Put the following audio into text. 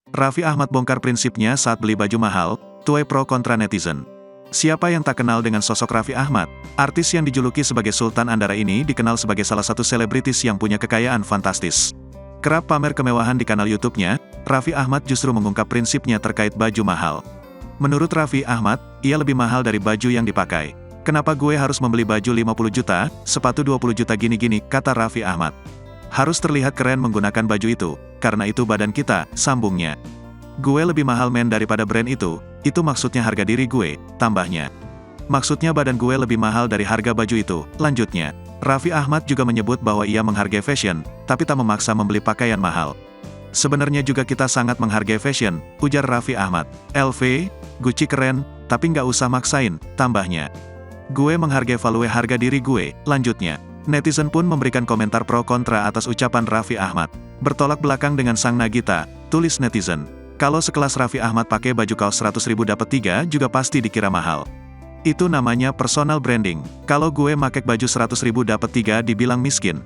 Raffi Ahmad bongkar prinsipnya saat beli baju mahal, tuai pro kontra netizen. Siapa yang tak kenal dengan sosok Raffi Ahmad? Artis yang dijuluki sebagai Sultan Andara ini dikenal sebagai salah satu selebritis yang punya kekayaan fantastis. Kerap pamer kemewahan di kanal YouTube-nya, Raffi Ahmad justru mengungkap prinsipnya terkait baju mahal. Menurut Raffi Ahmad, ia lebih mahal dari baju yang dipakai. Kenapa gue harus membeli baju 50 juta, sepatu 20 juta gini-gini, kata Raffi Ahmad. Harus terlihat keren menggunakan baju itu, karena itu badan kita, sambungnya. Gue lebih mahal men daripada brand itu maksudnya harga diri gue, tambahnya. Maksudnya badan gue lebih mahal dari harga baju itu, lanjutnya. Raffi Ahmad juga menyebut bahwa ia menghargai fashion, tapi tak memaksa membeli pakaian mahal. Sebenarnya juga kita sangat menghargai fashion, ujar Raffi Ahmad. LV, Gucci keren, tapi nggak usah maksain, tambahnya. Gue menghargai value harga diri gue, lanjutnya. Netizen pun memberikan komentar pro kontra atas ucapan Raffi Ahmad. Bertolak belakang dengan sang Nagita, tulis netizen. Kalau sekelas Raffi Ahmad pakai baju kaos 100.000 dapat 3 juga pasti dikira mahal. Itu namanya personal branding. Kalau gue make baju 100.000 dapat 3 dibilang miskin.